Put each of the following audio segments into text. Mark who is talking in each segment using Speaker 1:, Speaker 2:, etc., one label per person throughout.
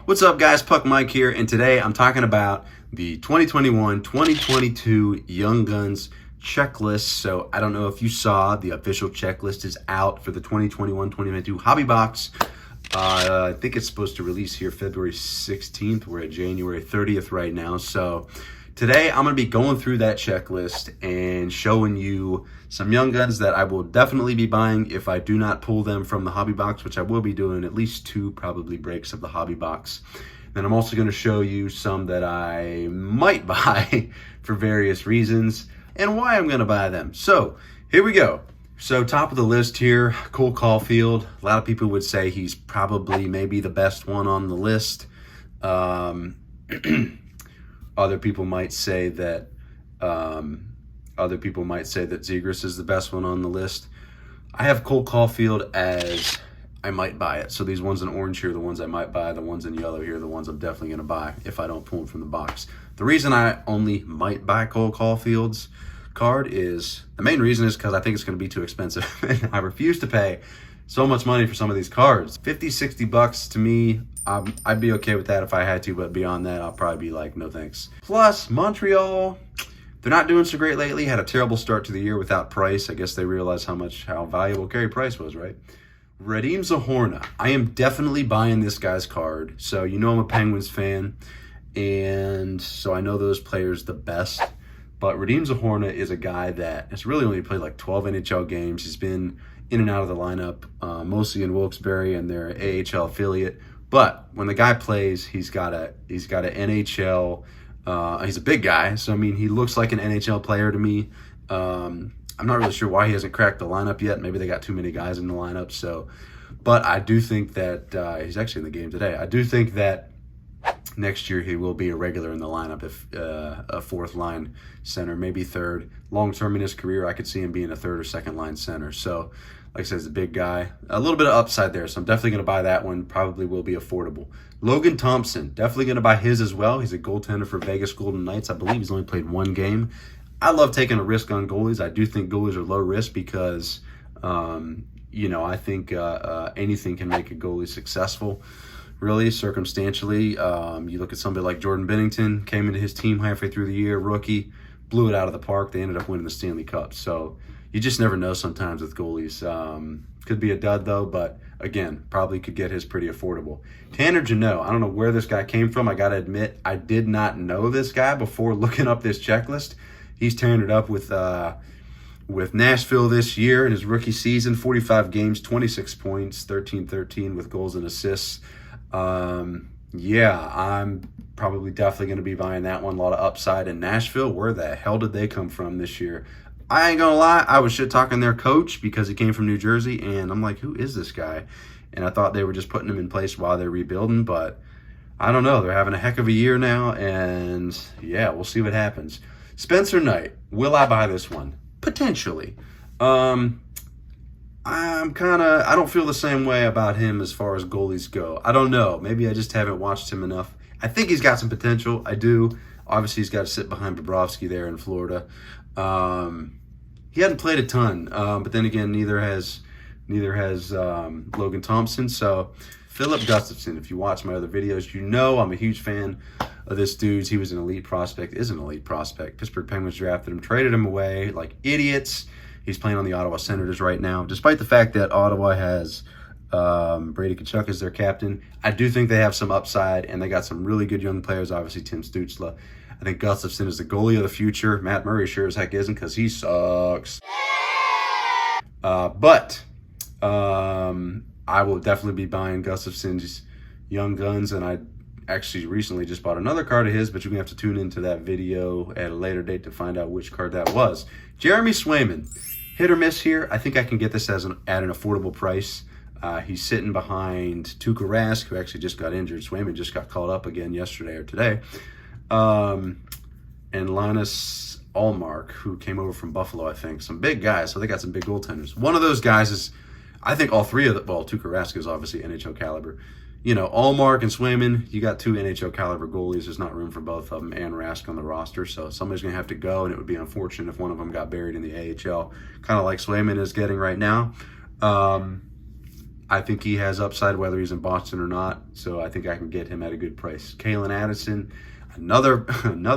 Speaker 1: What's up, guys? Puck Mike here, and today I'm talking about the 2021-2022 Young Guns checklist. So I don't know if you saw, the official checklist is out for the 2021-2022 Hobby Box. I think it's supposed to release here February 16th. We're at January 30th right now. So today I'm going to be going through that checklist and showing you some Young Guns that I will definitely be buying if I do not pull them from the Hobby Box, which I will be doing at least 2 probably breaks of the Hobby Box. Then I'm also going to show you some that I might buy for various reasons and why I'm going to buy them. So here we go. So top of the list here, Cole Caulfield. A lot of people would say he's probably maybe the best one on the list. Other people might say that Zegras is the best one on the list. I have Cole Caulfield as I might buy it. So these ones in orange here are the ones I might buy. The ones in yellow here are the ones I'm definitely going to buy if I don't pull them from the box. The reason I only might buy Cole Caulfield's card is, the main reason is because I think it's going to be too expensive. I refuse to pay so much money for some of these cards. 50, 60 bucks to me, I'd be okay with that if I had to, but beyond that, I'll probably be like, no thanks. Plus, Montreal, they're not doing so great lately. Had a terrible start to the year without Price. I guess they realized how valuable Carey Price was, right? Radim Zohorna. I am definitely buying this guy's card. So you know I'm a Penguins fan, and so I know those players the best. But Radim Zohorna is a guy that has really only played like 12 NHL games. He's been in and out of the lineup, mostly in Wilkes-Barre and their AHL affiliate. But when the guy plays, he's got an NHL. He's a big guy, so I mean, he looks like an NHL player to me. I'm not really sure why he hasn't cracked the lineup yet. Maybe they got too many guys in the lineup. So, but I do think that he's actually in the game today. I do think that next year he will be a regular in the lineup, if a fourth line center, maybe third. Long term in his career, I could see him being a third or second line center. So, like I said, he's a big guy. A little bit of upside there, so I'm definitely going to buy that one. Probably will be affordable. Logan Thompson, definitely going to buy his as well. He's a goaltender for Vegas Golden Knights. I believe he's only played 1 game. I love taking a risk on goalies. I do think goalies are low risk because, I think anything can make a goalie successful. Really, circumstantially, you look at somebody like Jordan Binnington, came into his team halfway through the year, rookie, blew it out of the park. They ended up winning the Stanley Cup. So you just never know sometimes with goalies. Could be a dud, though, but again, probably could get his pretty affordable. Tanner Jeannot, I don't know where this guy came from. I got to admit, I did not know this guy before looking up this checklist. He's tearing it up with Nashville this year in his rookie season. 45 games, 26 points, 13-13 with goals and assists. Yeah, I'm probably definitely going to be buying that one. A lot of upside in Nashville. Where the hell did they come from this year? I ain't gonna lie, I was shit talking their coach because he came from New Jersey, and I'm like, who is this guy? And I thought they were just putting him in place while they're rebuilding, but I don't know. They're having a heck of a year now, and yeah, we'll see what happens. Spencer Knight, will I buy this one? Potentially. I don't feel the same way about him as far as goalies go. I don't know. Maybe I just haven't watched him enough. I think he's got some potential. I do. Obviously, he's got to sit behind Bobrovsky there in Florida. He hadn't played a ton, but then again, neither has Logan Thompson. So Philip Dustinson, if you watch my other videos, you know I'm a huge fan of this dude. He was an elite prospect, is an elite prospect. Pittsburgh Penguins drafted him, traded him away like idiots. He's playing on the Ottawa Senators right now, despite the fact that Ottawa has Brady Tkachuk as their captain. I do think they have some upside, and they got some really good young players, obviously Tim Stützle. I think Gustafsson is the goalie of the future. Matt Murray sure as heck isn't, because he sucks. But I will definitely be buying Gustafsson's Young Guns, and I actually recently just bought another card of his, but you're going to have to tune into that video at a later date to find out which card that was. Jeremy Swayman, hit or miss here. I think I can get this at an affordable price. He's sitting behind Tuukka Rask, who actually just got injured. Swayman just got called up again yesterday or today. And Linus Ullmark, who came over from Buffalo, I think. Some big guys, so they got some big goaltenders. One of those guys is, I think all three of them, well, Tuukka Rask is obviously NHL caliber. You know, Ullmark and Swayman, you got 2 NHL caliber goalies. There's not room for both of them and Rask on the roster, so somebody's going to have to go, and it would be unfortunate if one of them got buried in the AHL, kind of like Swayman is getting right now. I think he has upside whether he's in Boston or not, so I think I can get him at a good price. Kalen Addison, another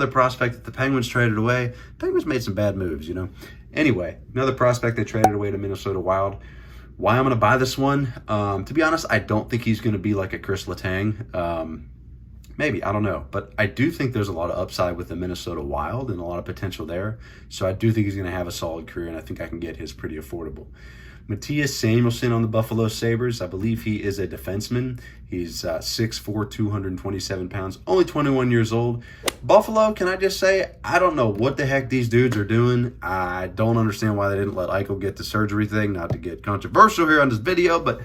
Speaker 1: prospect that the Penguins traded away. Penguins made some bad moves, you know. Anyway, another prospect they traded away to Minnesota Wild. Why I'm going to buy this one? To be honest, I don't think he's going to be like a Chris Letang. Maybe, I don't know. But I do think there's a lot of upside with the Minnesota Wild and a lot of potential there. So I do think he's going to have a solid career, and I think I can get his pretty affordable. Matthias Samuelsson on the Buffalo Sabres. I believe he is a defenseman. He's 6'4", 227 pounds, only 21 years old. Buffalo, can I just say, I don't know what the heck these dudes are doing. I don't understand why they didn't let Eichel get the surgery thing. Not to get controversial here on this video, but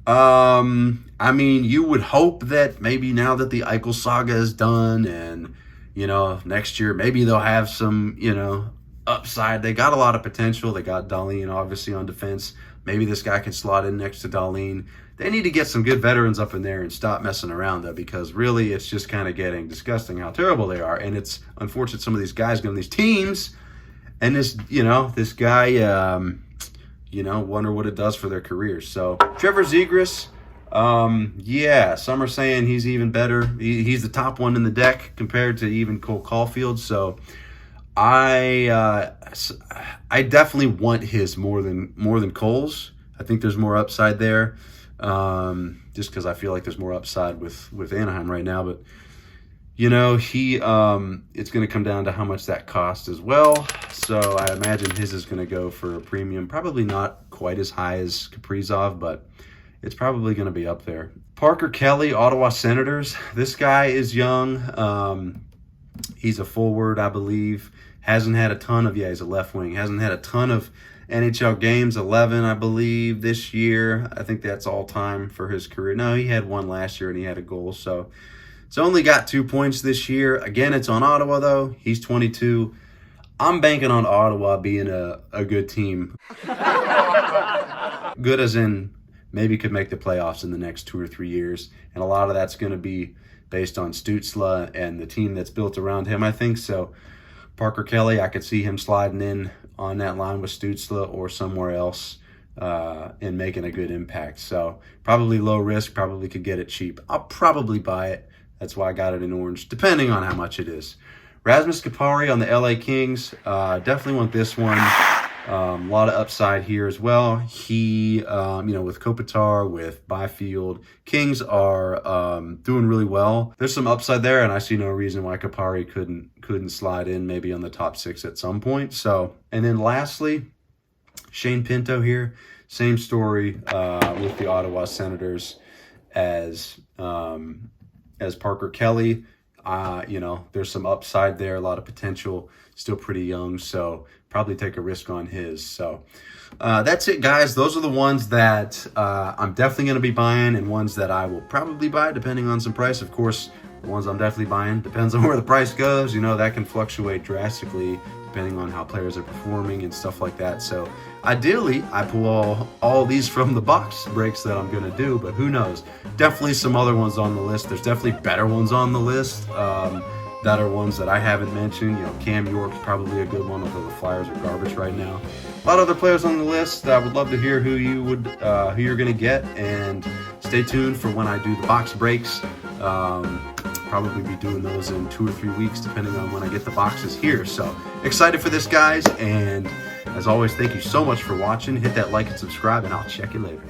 Speaker 1: I mean, you would hope that maybe now that the Eichel saga is done and, you know, next year maybe they'll have some, you know, upside. They got a lot of potential. They got Dahlin obviously on defense. Maybe this guy can slot in next to Dahlin. They need to get some good veterans up in there and stop messing around though, because really it's just kind of getting disgusting how terrible they are. And it's unfortunate some of these guys go on these teams and this, you know, this guy, you know, wonder what it does for their careers. So Trevor Zegras, yeah, some are saying he's even better. He's the top one in the deck compared to even Cole Caulfield. So I definitely want his more than Cole's. I think there's more upside there, just because I feel like there's more upside with Anaheim right now. But you know, it's going to come down to how much that cost as well. So I imagine his is going to go for a premium, probably not quite as high as Kaprizov, but it's probably going to be up there. Parker Kelly, Ottawa Senators. This guy is young. He's a forward, I believe. Hasn't had a ton of, he's a left wing. Hasn't had a ton of NHL games, 11, I believe, this year. I think that's all time for his career. No, he had one last year and he had a goal. So it's only got 2 points this year. Again, it's on Ottawa, though. He's 22. I'm banking on Ottawa being a good team. Good as in maybe could make the playoffs in the next 2 or 3 years. And a lot of that's going to be based on Stützle and the team that's built around him, I think. So Parker Kelly, I could see him sliding in on that line with Stützle or somewhere else and making a good impact. So probably low risk, probably could get it cheap. I'll probably buy it. That's why I got it in orange, depending on how much it is. Rasmus Capari on the LA Kings. Definitely want this one. A lot of upside here as well. He, you know, with Kopitar, with Byfield, Kings are doing really well. There's some upside there, and I see no reason why Capari couldn't slide in maybe on the top 6 at some point. So, and then lastly, Shane Pinto here. Same story with the Ottawa Senators as Parker Kelly. You know, there's some upside there, a lot of potential, still pretty young, so probably take a risk on his. So that's it, guys. Those are the ones that I'm definitely going to be buying and ones that I will probably buy depending on some price. Of course, the ones I'm definitely buying depends on where the price goes. You know, that can fluctuate drastically depending on how players are performing and stuff like that. So ideally, I pull all these from the box breaks that I'm going to do, but who knows? Definitely some other ones on the list. There's definitely better ones on the list that are ones that I haven't mentioned. You know, Cam York's probably a good one, although the Flyers are garbage right now. A lot of other players on the list. I would love to hear who you're going to get, and stay tuned for when I do the box breaks. Probably be doing those in 2 or 3 weeks, depending on when I get the boxes here. So excited for this, guys, and as always, thank you so much for watching. Hit that like and subscribe, and I'll check you later.